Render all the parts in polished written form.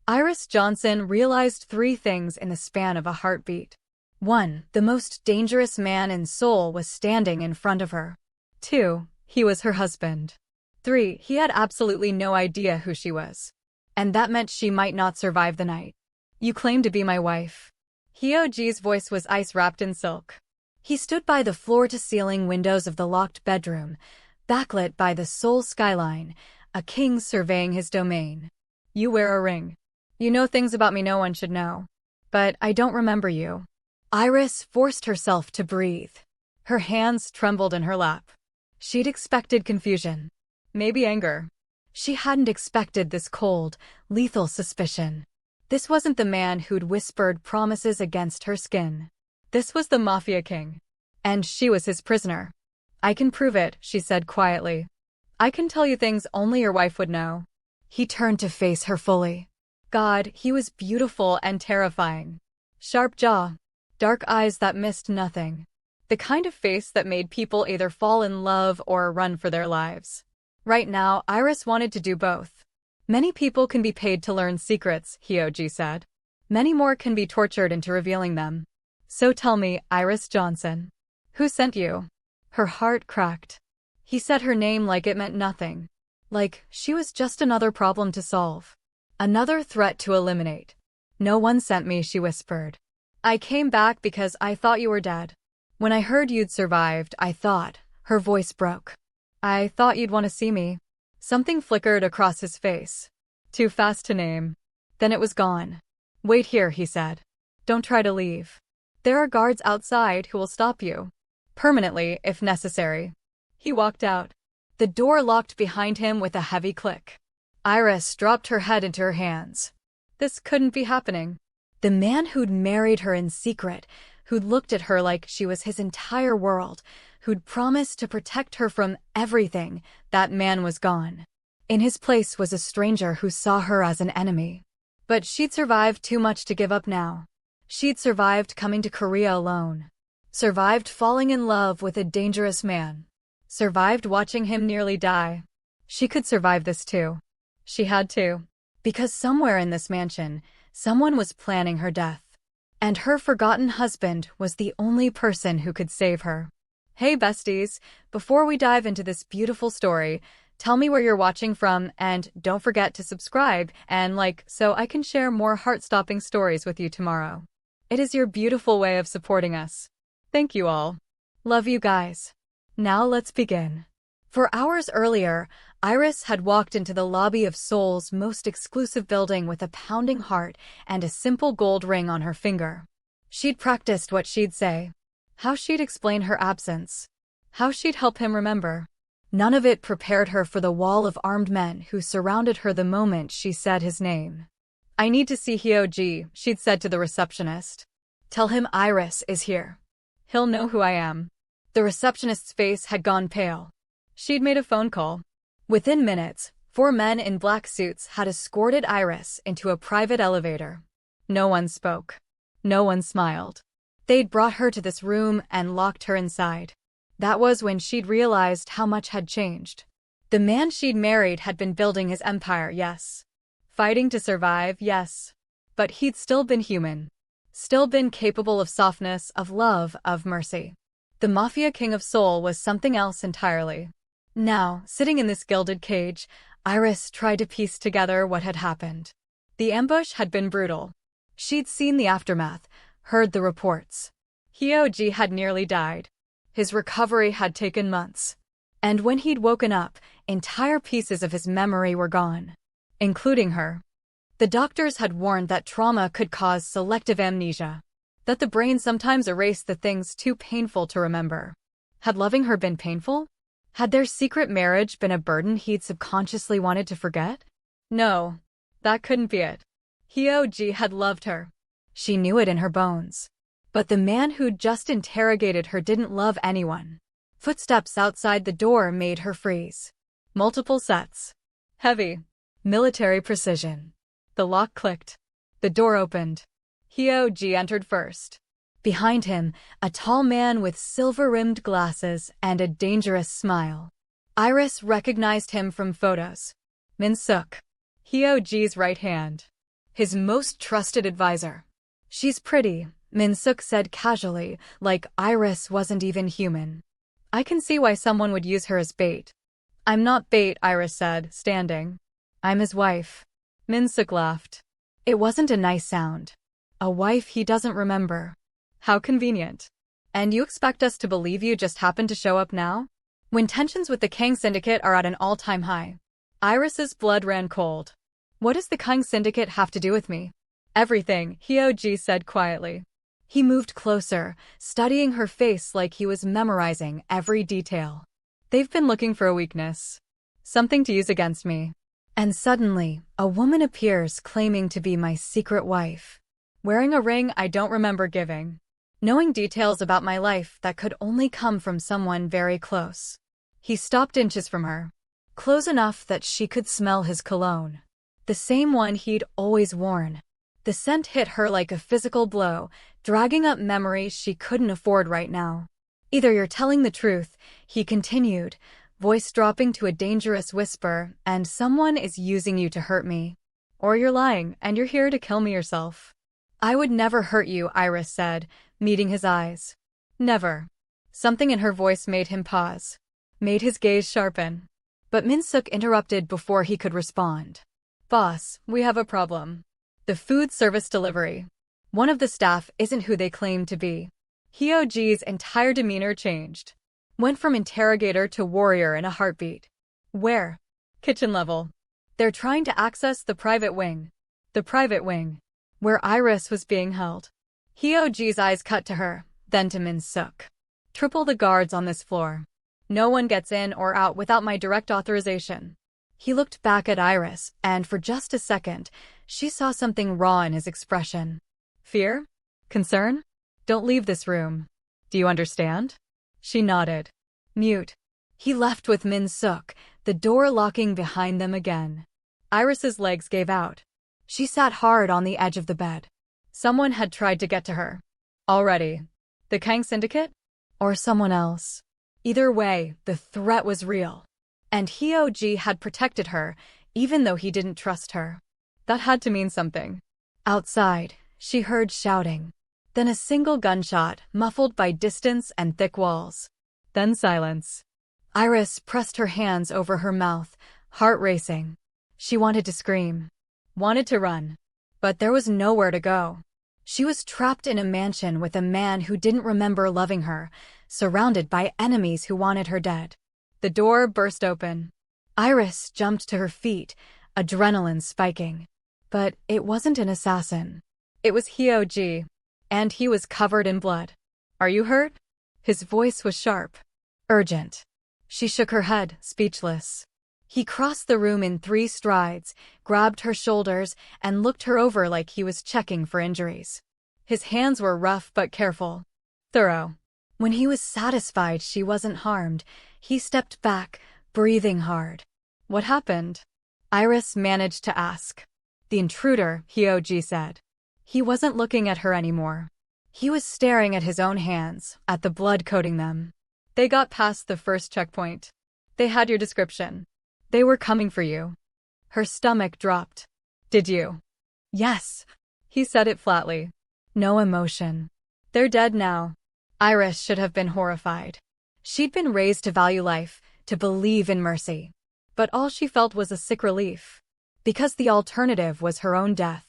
Iris Johnson realized three things in the span of a heartbeat. 1. The most dangerous man in Seoul was standing in front of her. 2. He was her husband. 3. He had absolutely no idea who she was. And that meant she might not survive the night. "You claim to be my wife." Heo Ji's voice was ice-wrapped in silk. He stood by the floor-to-ceiling windows of the locked bedroom, backlit by the Seoul skyline, a king surveying his domain. "You wear a ring. You know things about me no one should know. But I don't remember you." Iris forced herself to breathe. Her hands trembled in her lap. She'd expected confusion. Maybe anger. She hadn't expected this cold, lethal suspicion. This wasn't the man who'd whispered promises against her skin. This was the Mafia King. And she was his prisoner. "I can prove it," she said quietly. "I can tell you things only your wife would know." He turned to face her fully. God, he was beautiful and terrifying. Sharp jaw. Dark eyes that missed nothing. The kind of face that made people either fall in love or run for their lives. Right now, Iris wanted to do both. "Many people can be paid to learn secrets," Heo Ji said. "Many more can be tortured into revealing them. So tell me, Iris Johnson, who sent you?" Her heart cracked. He said her name like it meant nothing. Like she was just another problem to solve. Another threat to eliminate. "No one sent me," she whispered. "I came back because I thought you were dead. When I heard you'd survived, I thought," her voice broke. "I thought you'd want to see me." Something flickered across his face. Too fast to name. Then it was gone. "Wait here," he said. "Don't try to leave. There are guards outside who will stop you. Permanently, if necessary." He walked out. The door locked behind him with a heavy click. Iris dropped her head into her hands. This couldn't be happening. The man who'd married her in secret, who'd looked at her like she was his entire world, who'd promised to protect her from everything, that man was gone. In his place was a stranger who saw her as an enemy. But she'd survived too much to give up now. She'd survived coming to Korea alone. Survived falling in love with a dangerous man. Survived watching him nearly die. She could survive this too. She had to. Because somewhere in this mansion, someone was planning her death. And her forgotten husband was the only person who could save her. Hey besties, before we dive into this beautiful story, tell me where you're watching from and don't forget to subscribe and like so I can share more heart-stopping stories with you tomorrow. It is your beautiful way of supporting us. Thank you all. Love you guys. Now let's begin. For hours earlier, Iris had walked into the lobby of Seoul's most exclusive building with a pounding heart and a simple gold ring on her finger. She'd practiced what she'd say. How she'd explain her absence. How she'd help him remember. None of it prepared her for the wall of armed men who surrounded her the moment she said his name. "I need to see Heo Ji," she'd said to the receptionist. "Tell him Iris is here. He'll know who I am." The receptionist's face had gone pale. She'd made a phone call. Within minutes, 4 men in black suits had escorted Iris into a private elevator. No one spoke. No one smiled. They'd brought her to this room and locked her inside. That was when she'd realized how much had changed. The man she'd married had been building his empire, yes. Fighting to survive, yes. But he'd still been human. Still been capable of softness, of love, of mercy. The Mafia King of Seoul was something else entirely. Now, sitting in this gilded cage, Iris tried to piece together what had happened. The ambush had been brutal. She'd seen the aftermath, heard the reports. Heo Ji had nearly died. His recovery had taken months. And when he'd woken up, entire pieces of his memory were gone. Including her. The doctors had warned that trauma could cause selective amnesia. That the brain sometimes erased the things too painful to remember. Had loving her been painful? Had their secret marriage been a burden he'd subconsciously wanted to forget? No, that couldn't be it. Heo Ji had loved her. She knew it in her bones. But the man who'd just interrogated her didn't love anyone. Footsteps outside the door made her freeze. Multiple sets. Heavy. Military precision. The lock clicked. The door opened. Heo Ji entered first. Behind him, a tall man with silver-rimmed glasses and a dangerous smile. Iris recognized him from photos. Min Suk. Heo Ji's right hand. his most trusted advisor. She's pretty, Min-suk said casually, like Iris wasn't even human. I can see why someone would use her as bait. I'm not bait, Iris said, standing. I'm his wife. Min-suk laughed. It wasn't a nice sound. A wife he doesn't remember. How convenient. And you expect us to believe you just happened to show up now? When tensions with the Kang Syndicate are at an all-time high. Iris's blood ran cold. What does the Kang Syndicate have to do with me? Everything, Heo Ji said quietly. He moved closer, studying her face like he was memorizing every detail. They've been looking for a weakness. Something to use against me. And suddenly, a woman appears claiming to be my secret wife. Wearing a ring I don't remember giving. Knowing details about my life that could only come from someone very close. He stopped inches from her. Close enough that she could smell his cologne. The same one he'd always worn. The scent hit her like a physical blow, dragging up memories she couldn't afford right now. Either you're telling the truth, he continued, voice dropping to a dangerous whisper, and someone is using you to hurt me. Or you're lying, and you're here to kill me yourself. I would never hurt you, Iris said, meeting his eyes. Never. Something in her voice made him pause. Made his gaze sharpen. But Min-suk interrupted before he could respond. Boss, we have a problem. The food service delivery. One of the staff isn't who they claim to be. Heo Ji's entire demeanor changed. Went from interrogator to warrior in a heartbeat. Where? Kitchen level. They're trying to access the private wing. The private wing. Where Iris was being held. Heo Ji's eyes cut to her, then to Min-suk. Triple the guards on this floor. No one gets in or out without my direct authorization. He looked back at Iris, and for just a second, she saw something raw in his expression. Fear? Concern? Don't leave this room. Do you understand? She nodded. Mute. He left with Min-suk, the door locking behind them again. Iris's legs gave out. She sat hard on the edge of the bed. Someone had tried to get to her. Already. The Kang Syndicate? Or someone else. Either way, the threat was real. And Heo Ji had protected her, even though he didn't trust her. That had to mean something. Outside, she heard shouting. Then a single gunshot, muffled by distance and thick walls. Then silence. Iris pressed her hands over her mouth, heart racing. She wanted to scream. Wanted to run. But there was nowhere to go. She was trapped in a mansion with a man who didn't remember loving her, surrounded by enemies who wanted her dead. The door burst open. Iris jumped to her feet, adrenaline spiking. But it wasn't an assassin. It was Heo Ji. And he was covered in blood. Are you hurt? His voice was sharp. Urgent. She shook her head, speechless. He crossed the room in 3 strides, grabbed her shoulders, and looked her over like he was checking for injuries. His hands were rough but careful. Thorough. When he was satisfied she wasn't harmed, he stepped back, breathing hard. What happened? Iris managed to ask. The intruder, Heo Ji said. He wasn't looking at her anymore. He was staring at his own hands, at the blood coating them. They got past the first checkpoint. They had your description. They were coming for you. Her stomach dropped. Did you? Yes. He said it flatly. No emotion. They're dead now. Iris should have been horrified. She'd been raised to value life, to believe in mercy. But all she felt was a sick relief. Because the alternative was her own death.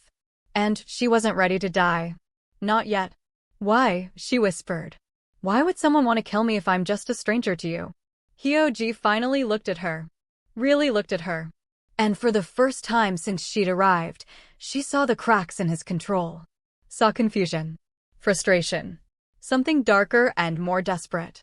And she wasn't ready to die. Not yet. Why? She whispered. Why would someone want to kill me if I'm just a stranger to you? Heo Ji finally looked at her. Really looked at her. And for the first time since she'd arrived, she saw the cracks in his control. Saw confusion. Frustration. Something darker and more desperate.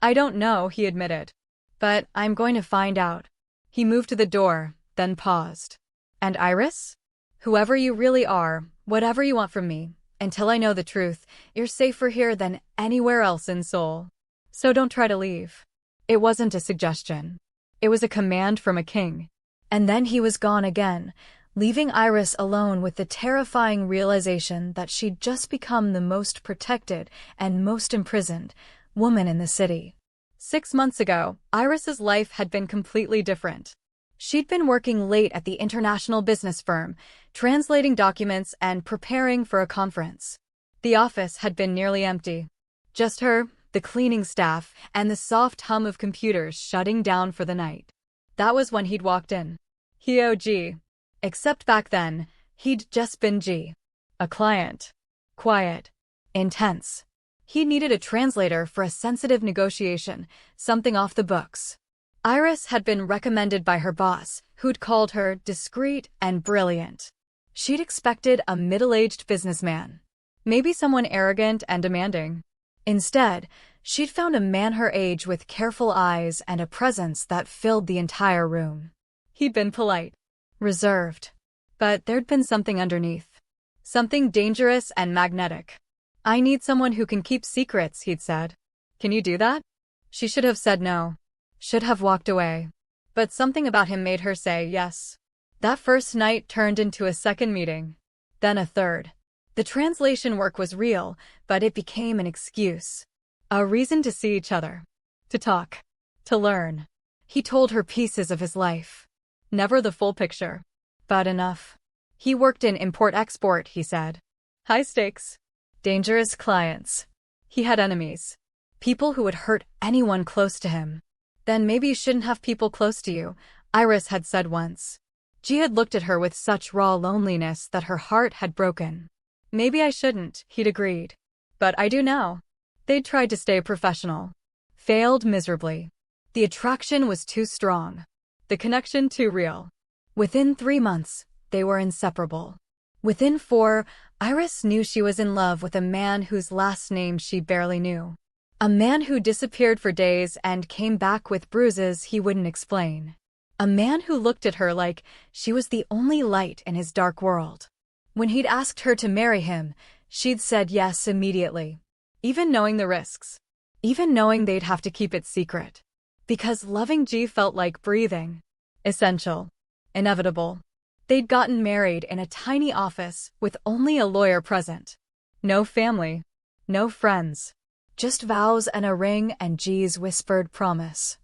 I don't know, he admitted. But I'm going to find out. He moved to the door, then paused. And Iris? Whoever you really are, whatever you want from me, until I know the truth, you're safer here than anywhere else in Seoul. So don't try to leave. It wasn't a suggestion. It was a command from a king. And then he was gone again, leaving Iris alone with the terrifying realization that she'd just become the most protected and most imprisoned woman in the city. 6 months ago, Iris's life had been completely different. She'd been working late at the international business firm, translating documents and preparing for a conference. The office had been nearly empty. Just her, the cleaning staff, and the soft hum of computers shutting down for the night. That was when he'd walked in. Heo Ji. Except back then, he'd just been Ji. A client. Quiet. Intense. He needed a translator for a sensitive negotiation, something off the books. Iris had been recommended by her boss, who'd called her discreet and brilliant. She'd expected a middle-aged businessman. Maybe someone arrogant and demanding. Instead, she'd found a man her age with careful eyes and a presence that filled the entire room. He'd been polite, reserved, but there'd been something underneath. Something dangerous and magnetic. "I need someone who can keep secrets," he'd said. "Can you do that?" She should have said no. Should have walked away. But something about him made her say yes. That first night turned into a second meeting. Then a third. The translation work was real, but it became an excuse. A reason to see each other. To talk. To learn. He told her pieces of his life. Never the full picture. But enough. He worked in import-export, he said. High stakes. Dangerous clients. He had enemies. People who would hurt anyone close to him. Then maybe you shouldn't have people close to you, Iris had said once. Ji had looked at her with such raw loneliness that her heart had broken. Maybe I shouldn't, he'd agreed. But I do now. They'd tried to stay professional. Failed miserably. The attraction was too strong. The connection too real. Within 3 months, they were inseparable. Within 4, Iris knew she was in love with a man whose last name she barely knew. A man who disappeared for days and came back with bruises he wouldn't explain. A man who looked at her like she was the only light in his dark world. When he'd asked her to marry him, she'd said yes immediately. Even knowing the risks. Even knowing they'd have to keep it secret. Because loving Ji felt like breathing. Essential. Inevitable. They'd gotten married in a tiny office with only a lawyer present. No family. No friends. Just vows and a ring and Ji's whispered promise.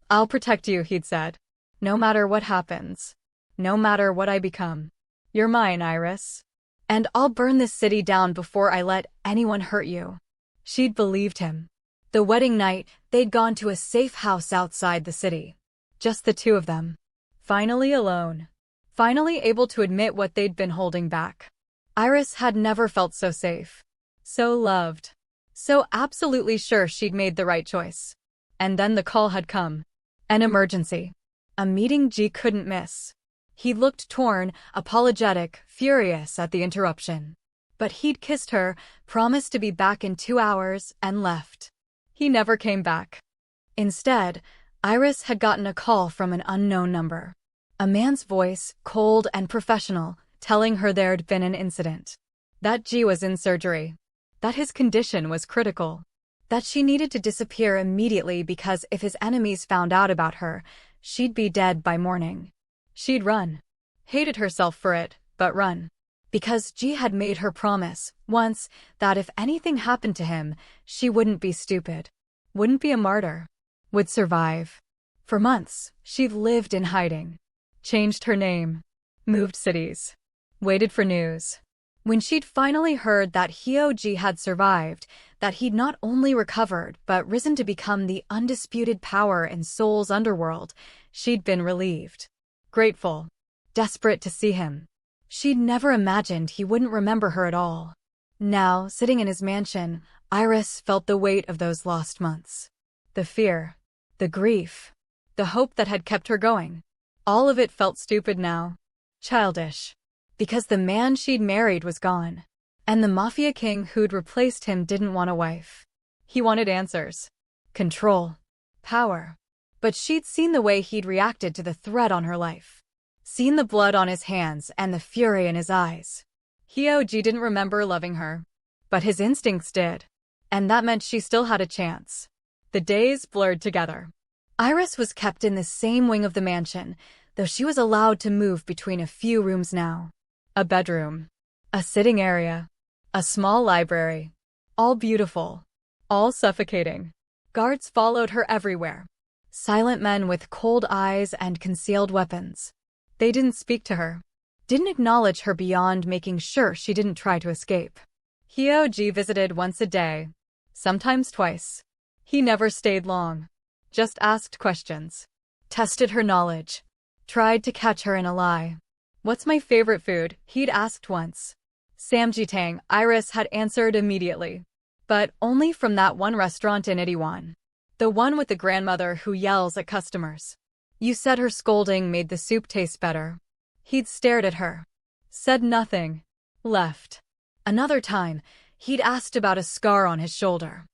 "I'll protect you," he'd said. "No matter what happens. No matter what I become. You're mine, Iris. And I'll burn this city down before I let anyone hurt you." She'd believed him. The wedding night, they'd gone to a safe house outside the city. Just the two of them. Finally alone. Finally able to admit what they'd been holding back. Iris had never felt so safe. So loved. So absolutely sure she'd made the right choice. And then the call had come. An emergency. A meeting Ji couldn't miss. He looked torn, apologetic, furious at the interruption. But he'd kissed her, promised to be back in 2 hours, and left. He never came back. Instead, Iris had gotten a call from an unknown number. A man's voice, cold and professional, telling her there'd been an incident. That Ji was in surgery. That his condition was critical. That she needed to disappear immediately because if his enemies found out about her, she'd be dead by morning. She'd run. Hated herself for it, but run. Because Ji had made her promise, once, that if anything happened to him, she wouldn't be stupid. Wouldn't be a martyr. Would survive. For months, she'd lived in hiding. Changed her name. Moved cities. Waited for news. When she'd finally heard that Heo Ji had survived, that he'd not only recovered but risen to become the undisputed power in Seoul's underworld, she'd been relieved. Grateful. Desperate to see him. She'd never imagined he wouldn't remember her at all. Now, sitting in his mansion, Iris felt the weight of those lost months. The fear. The grief. The hope that had kept her going. All of it felt stupid now. Childish. Because the man she'd married was gone. And the Mafia King who'd replaced him didn't want a wife. He wanted answers. Control. Power. But she'd seen the way he'd reacted to the threat on her life. Seen the blood on his hands and the fury in his eyes. Heo Ji didn't remember loving her. But his instincts did. And that meant she still had a chance. The days blurred together. Iris was kept in the same wing of the mansion, though she was allowed to move between a few rooms now. A bedroom. A sitting area. A small library. All beautiful. All suffocating. Guards followed her everywhere. Silent men with cold eyes and concealed weapons. They didn't speak to her. Didn't acknowledge her beyond making sure she didn't try to escape. Heo Ji visited once a day. Sometimes twice. He never stayed long. Just asked questions. Tested her knowledge. Tried to catch her in a lie. "What's my favorite food?" he'd asked once. Samjitang, Iris had answered immediately. But only from that one restaurant in Itaewon. The one with the grandmother who yells at customers. You said her scolding made the soup taste better. He'd stared at her. Said nothing. Left. Another time, he'd asked about a scar on his shoulder.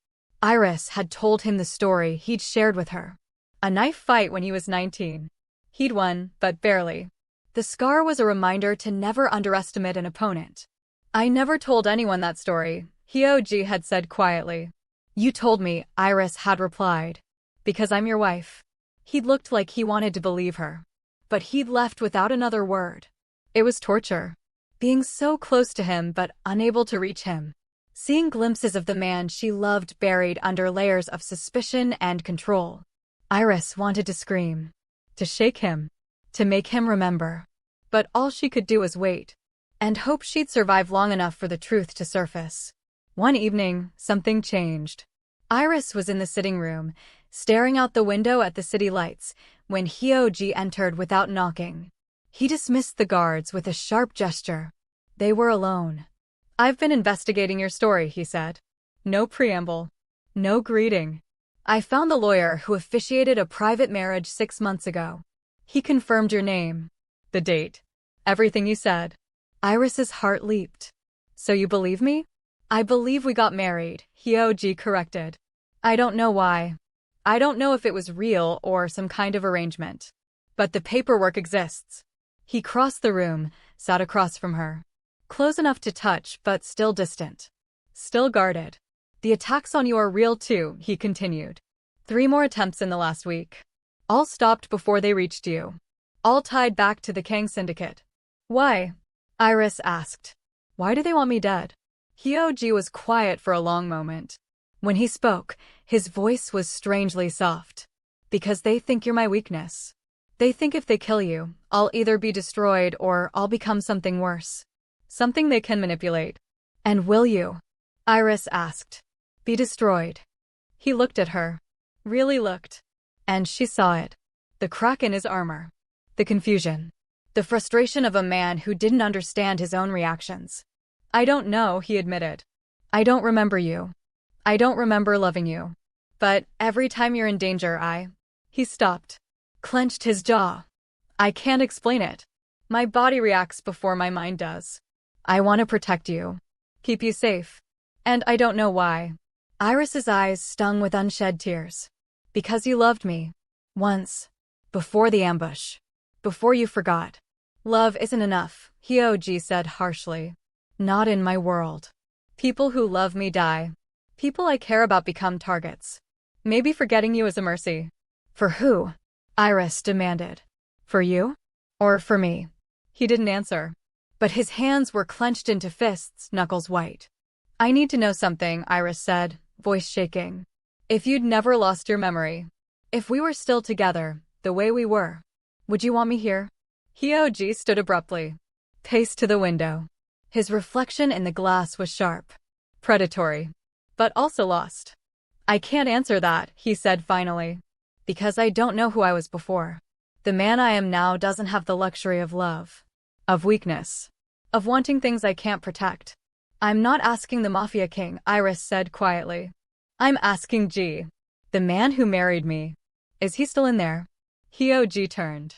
Iris had told him the story he'd shared with her. A knife fight when he was 19. He'd won, but barely. The scar was a reminder to never underestimate an opponent. "I never told anyone that story," Heo Ji had said quietly. "You told me," Iris had replied. "Because I'm your wife." He'd looked like he wanted to believe her. But he'd left without another word. It was torture. Being so close to him but unable to reach him. Seeing glimpses of the man she loved buried under layers of suspicion and control. Iris wanted to scream. To shake him. To make him remember. But all she could do was wait. And hope she'd survive long enough for the truth to surface. One evening, something changed. Iris was in the sitting room, staring out the window at the city lights, when Heo Ji entered without knocking. He dismissed the guards with a sharp gesture. They were alone. "I've been investigating your story," he said. No preamble. No greeting. "I found the lawyer who officiated a private marriage 6 months ago. He confirmed your name. The date. Everything you said." Iris's heart leaped. "So you believe me?" "I believe we got married," Heo Ji corrected. "I don't know why. I don't know if it was real or some kind of arrangement. But the paperwork exists." He crossed the room, sat across from her. Close enough to touch, but still distant. Still guarded. "The attacks on you are real too," he continued. 3 more attempts in the last week. All stopped before they reached you. All tied back to the Kang Syndicate. "Why?" Iris asked. "Why do they want me dead?" Heo Ji was quiet for a long moment. When he spoke, his voice was strangely soft. "Because they think you're my weakness. They think if they kill you, I'll either be destroyed or I'll become something worse. Something they can manipulate." "And will you?" Iris asked. "Be destroyed?" He looked at her. Really looked. And she saw it. The crack in his armor. The confusion. The frustration of a man who didn't understand his own reactions. "I don't know," he admitted. "I don't remember you. I don't remember loving you. But every time you're in danger, He stopped. Clenched his jaw. "I can't explain it. My body reacts before my mind does. I want to protect you. Keep you safe. And I don't know why." Iris's eyes stung with unshed tears. "Because you loved me. Once. Before the ambush. Before you forgot." "Love isn't enough," Heo Ji said harshly. "Not in my world. People who love me die. People I care about become targets. Maybe forgetting you is a mercy." "For who?" Iris demanded. "For you? Or for me?" He didn't answer. But his hands were clenched into fists, knuckles white. "I need to know something," Iris said, voice shaking. "If you'd never lost your memory. If we were still together, the way we were. Would you want me here?" Heo Ji stood abruptly. Paced to the window. His reflection in the glass was sharp. Predatory. But also lost. "I can't answer that," he said finally. "Because I don't know who I was before. The man I am now doesn't have the luxury of love. Of weakness. Of wanting things I can't protect." "I'm not asking the Mafia King," Iris said quietly. "I'm asking Ji. The man who married me. Is he still in there?" Heo Ji turned.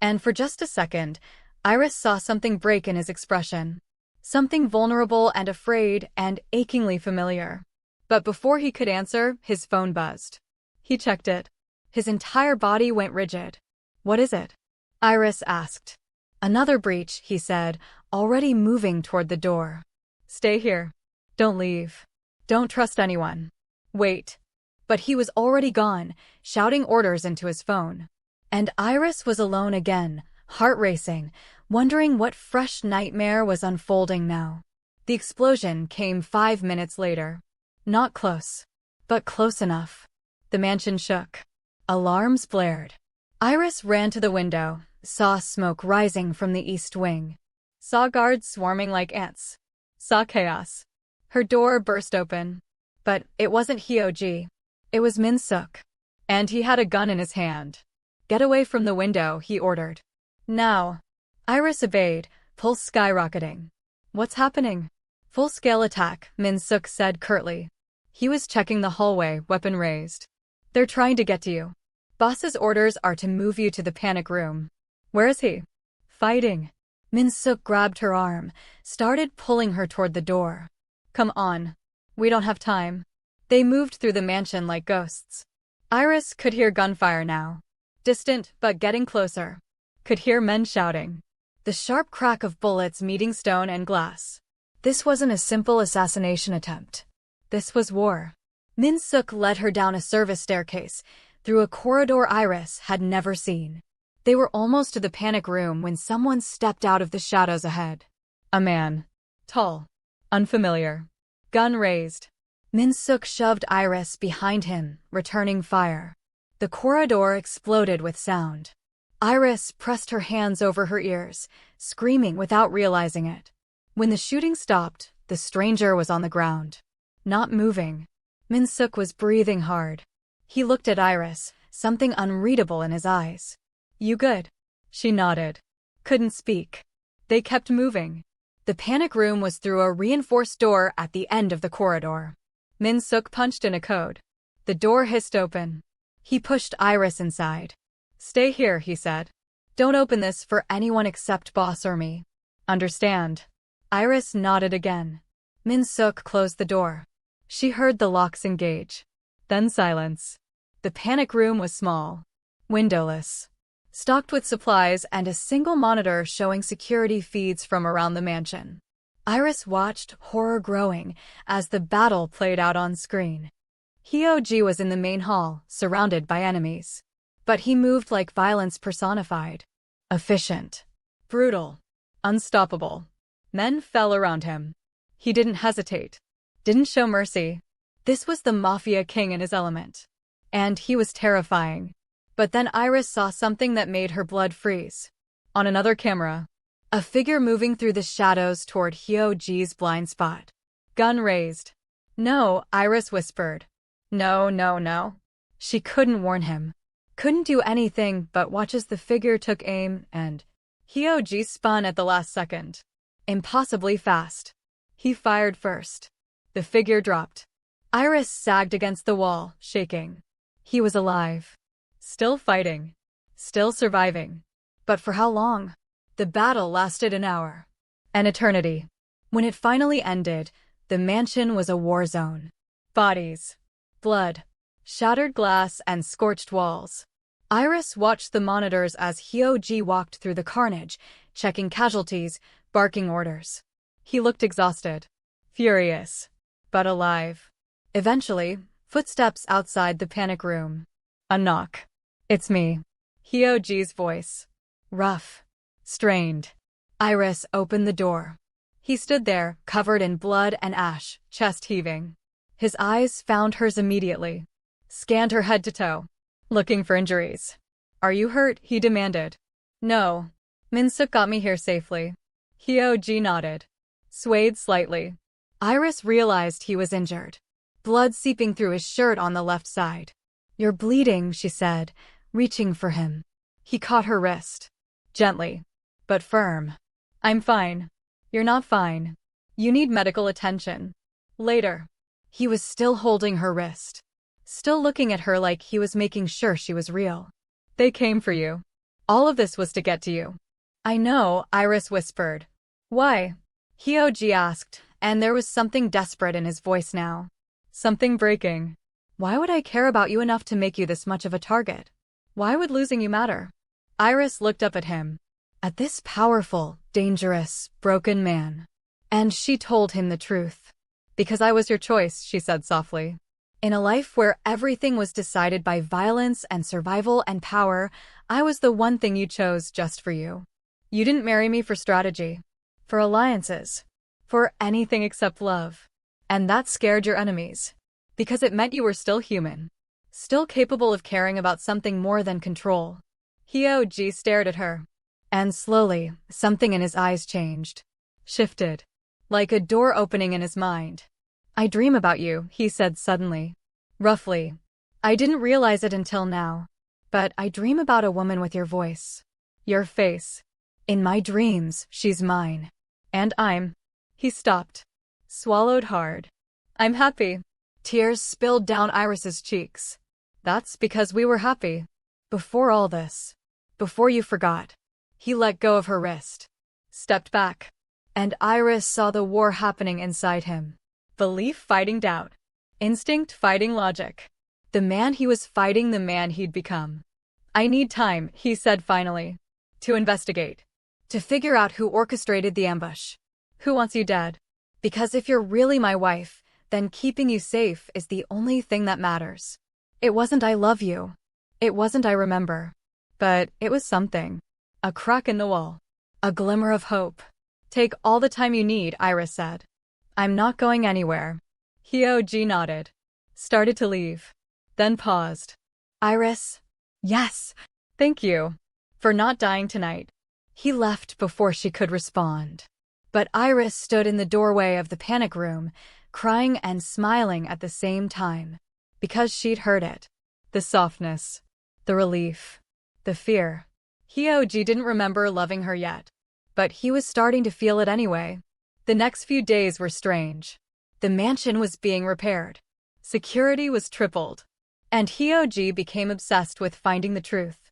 And for just a second, Iris saw something break in his expression. Something vulnerable and afraid and achingly familiar. But before he could answer, his phone buzzed. He checked it. His entire body went rigid. "What is it?" Iris asked. "Another breach," he said, already moving toward the door. "Stay here. Don't leave. Don't trust anyone. Wait." But he was already gone, shouting orders into his phone. And Iris was alone again, heart racing, wondering what fresh nightmare was unfolding now. The explosion came 5 minutes later. Not close. But close enough. The mansion shook. Alarms blared. Iris ran to the window, saw smoke rising from the east wing. Saw guards swarming like ants. Saw chaos. Her door burst open. But it wasn't Heo Ji. It was Min-suk. And he had a gun in his hand. Get away from the window, he ordered. Now. Iris obeyed, pulse skyrocketing. What's happening? Full-scale attack, Min-suk said curtly. He was checking the hallway, weapon raised. They're trying to get to you. Boss's orders are to move you to the panic room. Where is he? Fighting. Min-suk grabbed her arm, started pulling her toward the door. Come on. We don't have time. They moved through the mansion like ghosts. Iris could hear gunfire now. Distant, but getting closer. Could hear men shouting. The sharp crack of bullets meeting stone and glass. This wasn't a simple assassination attempt. This was war. Min-suk led her down a service staircase, through a corridor Iris had never seen. They were almost to the panic room when someone stepped out of the shadows ahead. A man. Tall. Unfamiliar. Gun raised. Min-suk shoved Iris behind him, returning fire. The corridor exploded with sound. Iris pressed her hands over her ears, screaming without realizing it. When the shooting stopped, the stranger was on the ground. Not moving. Min-suk was breathing hard. He looked at Iris, something unreadable in his eyes. You good? She nodded. Couldn't speak. They kept moving. The panic room was through a reinforced door at the end of the corridor. Min-suk punched in a code. The door hissed open. He pushed Iris inside. Stay here, he said. Don't open this for anyone except boss or me. Understand? Iris nodded again. Min-suk closed the door. She heard the locks engage. Then silence. The panic room was small. Windowless. Stocked with supplies and a single monitor showing security feeds from around the mansion. Iris watched, horror growing, as the battle played out on screen. Heo Ji was in the main hall, surrounded by enemies. But he moved like violence personified. Efficient. Brutal. Unstoppable. Men fell around him. He didn't hesitate. Didn't show mercy. This was the Mafia King in his element. And he was terrifying. But then Iris saw something that made her blood freeze. On another camera, a figure moving through the shadows toward Heo Ji's blind spot. Gun raised. No, Iris whispered. No, no, no. She couldn't warn him. Couldn't do anything but watch as the figure took aim and Heo Ji spun at the last second. Impossibly fast. He fired first. The figure dropped. Iris sagged against the wall, shaking. He was alive. Still fighting. Still surviving. But for how long? The battle lasted an hour. An eternity. When it finally ended, the mansion was a war zone. Bodies. Blood. Shattered glass and scorched walls. Iris watched the monitors as Heo Ji walked through the carnage, checking casualties, barking orders. He looked exhausted. Furious. But alive. Eventually, footsteps outside the panic room. A knock. It's me. Heo Ji's voice. Rough. Strained. Iris opened the door. He stood there, covered in blood and ash, chest heaving. His eyes found hers immediately. Scanned her head to toe. Looking for injuries. Are you hurt? He demanded. No. Min-suk got me here safely. Heo Ji nodded. Swayed slightly. Iris realized he was injured. Blood seeping through his shirt on the left side. You're bleeding, she said, reaching for him. He caught her wrist. Gently. But firm. I'm fine. You're not fine. You need medical attention. Later. He was still holding her wrist. Still looking at her like he was making sure she was real. They came for you. All of this was to get to you. I know, Iris whispered. Why? Heo Ji asked, and there was something desperate in his voice now. Something breaking. Why would I care about you enough to make you this much of a target? Why would losing you matter? Iris looked up at him. At this powerful, dangerous, broken man. And she told him the truth. Because I was your choice, she said softly. In a life where everything was decided by violence and survival and power, I was the one thing you chose just for you. You didn't marry me for strategy. For alliances. For anything except love. And that scared your enemies. Because it meant you were still human. still capable of caring about something more than control. Heo Ji stared at her. And slowly, something in his eyes changed. Shifted. Like a door opening in his mind. I dream about you, he said suddenly. Roughly. I didn't realize it until now. But I dream about a woman with your voice. Your face. In my dreams, she's mine. And I'm. He stopped. Swallowed hard. I'm happy. Tears spilled down Iris's cheeks. That's because we were happy. Before all this. Before you forgot. He let go of her wrist. Stepped back. And Iris saw the war happening inside him. Belief fighting doubt. Instinct fighting logic. The man he was fighting, the man he'd become. I need time, he said finally. To investigate. To figure out who orchestrated the ambush. Who wants you dead? Because if you're really my wife, then keeping you safe is the only thing that matters. It wasn't I love you. It wasn't I remember. But it was something. A crack in the wall. A glimmer of hope. Take all the time you need, Iris said. I'm not going anywhere. Heo Ji nodded. Started to leave. Then paused. Iris? Yes. Thank you. For not dying tonight. He left before she could respond. But Iris stood in the doorway of the panic room, crying and smiling at the same time. Because she'd heard it. The softness. The relief. The fear. Heo Ji didn't remember loving her yet. But he was starting to feel it anyway. The next few days were strange. The mansion was being repaired. Security was tripled. And Heo Ji became obsessed with finding the truth.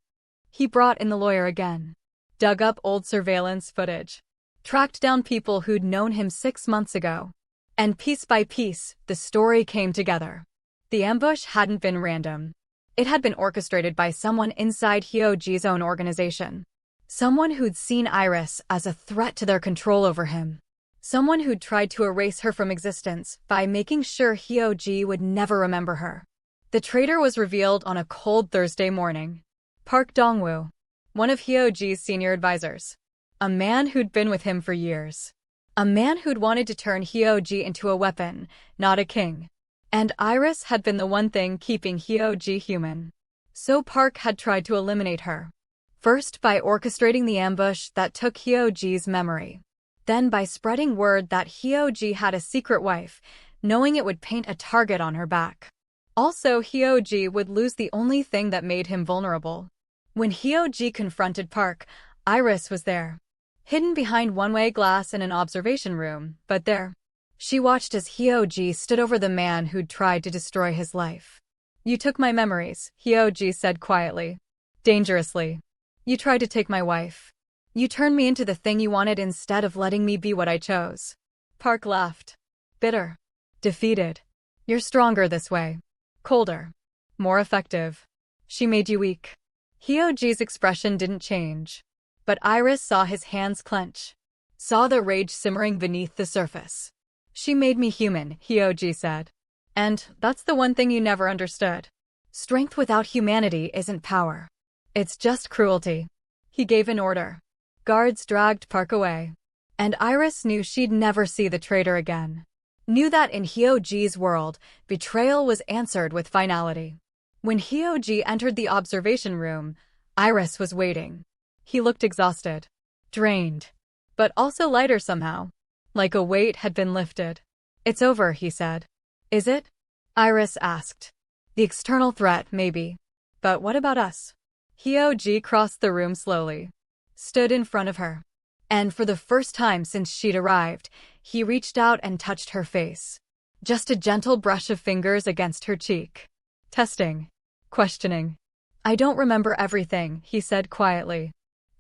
He brought in the lawyer again. Dug up old surveillance footage. Tracked down people who'd known him 6 months ago. And piece by piece, the story came together. The ambush hadn't been random. It had been orchestrated by someone inside Heo Ji's own organization. Someone who'd seen Iris as a threat to their control over him. Someone who'd tried to erase her from existence by making sure Heo Ji would never remember her. The traitor was revealed on a cold Thursday morning. Park Dongwoo, one of Heo Ji's senior advisors. A man who'd been with him for years. A man who'd wanted to turn Heo Ji into a weapon, not a king. And Iris had been the one thing keeping Heo Ji human. So Park had tried to eliminate her. First by orchestrating the ambush that took Heo Ji's memory. Then by spreading word that Heo Ji had a secret wife, knowing it would paint a target on her back. Also, Heo Ji would lose the only thing that made him vulnerable. When Heo Ji confronted Park, Iris was there. Hidden behind one-way glass in an observation room, but there. She watched as Heo Ji stood over the man who'd tried to destroy his life. You took my memories, Heo Ji said quietly. Dangerously. You tried to take my wife. You turned me into the thing you wanted instead of letting me be what I chose. Park laughed. Bitter. Defeated. You're stronger this way. Colder. More effective. She made you weak. Heo Ji's expression didn't change. But Iris saw his hands clench. Saw the rage simmering beneath the surface. She made me human, Heo Ji said. And that's the one thing you never understood. Strength without humanity isn't power. It's just cruelty. He gave an order. Guards dragged Park away. And Iris knew she'd never see the traitor again. Knew that in Heo Ji's world, betrayal was answered with finality. When Heo Ji entered the observation room, Iris was waiting. He looked exhausted. Drained. But also lighter somehow. Like a weight had been lifted. It's over, he said. Is it? Iris asked. The external threat, maybe. But what about us? Heo Ji crossed the room slowly. Stood in front of her. And for the first time since she'd arrived, he reached out and touched her face. Just a gentle brush of fingers against her cheek. Testing. Questioning. I don't remember everything, he said quietly.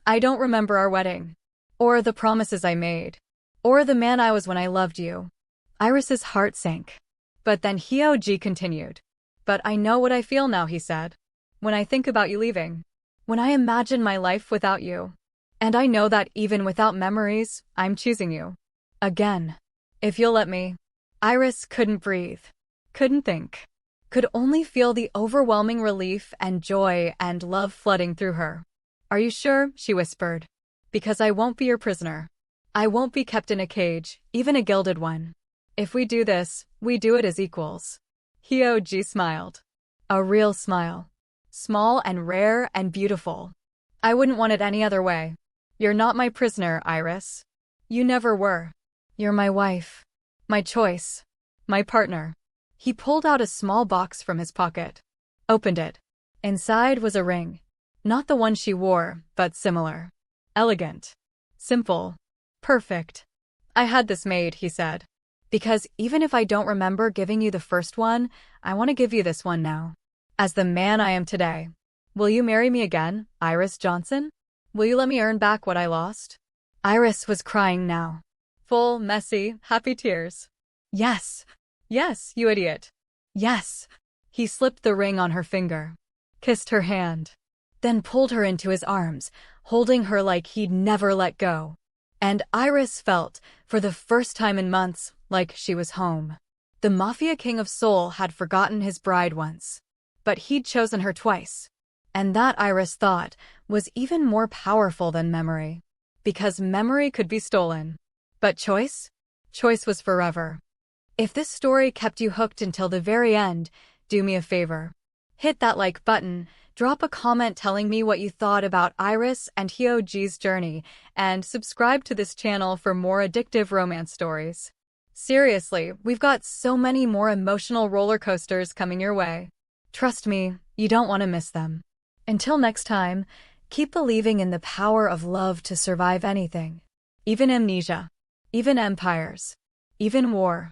I don't remember our wedding. Or the promises I made. Or the man I was when I loved you. Iris's heart sank. But then Heo Ji continued. But I know what I feel now, he said. When I think about you leaving. When I imagine my life without you. And I know that even without memories, I'm choosing you. Again. If you'll let me. Iris couldn't breathe. Couldn't think. Could only feel the overwhelming relief and joy and love flooding through her. Are you sure? She whispered. Because I won't be your prisoner. I won't be kept in a cage, even a gilded one. If we do this, we do it as equals. Heo Ji smiled. A real smile. Small and rare and beautiful. I wouldn't want it any other way. You're not my prisoner, Iris. You never were. You're my wife. My choice. My partner. He pulled out a small box from his pocket. Opened it. Inside was a ring. Not the one she wore, but similar. Elegant. Simple. Perfect. I had this made, he said. Because even if I don't remember giving you the first one, I want to give you this one now. As the man I am today. Will you marry me again, Iris Johnson? Will you let me earn back what I lost? Iris was crying now. Full, messy, happy tears. Yes. Yes, you idiot. Yes. He slipped the ring on her finger. Kissed her hand. Then pulled her into his arms, holding her like he'd never let go. And Iris felt, for the first time in months, like she was home. The Mafia King of Seoul had forgotten his bride once. But he'd chosen her twice. And that, Iris thought, was even more powerful than memory. Because memory could be stolen. But choice? Choice was forever. If this story kept you hooked until the very end, do me a favor. Hit that like button, drop a comment telling me what you thought about Iris and Heo Ji's journey, and subscribe to this channel for more addictive romance stories. Seriously, we've got so many more emotional roller coasters coming your way. Trust me, you don't want to miss them. Until next time, keep believing in the power of love to survive anything. Even amnesia. Even empires. Even war.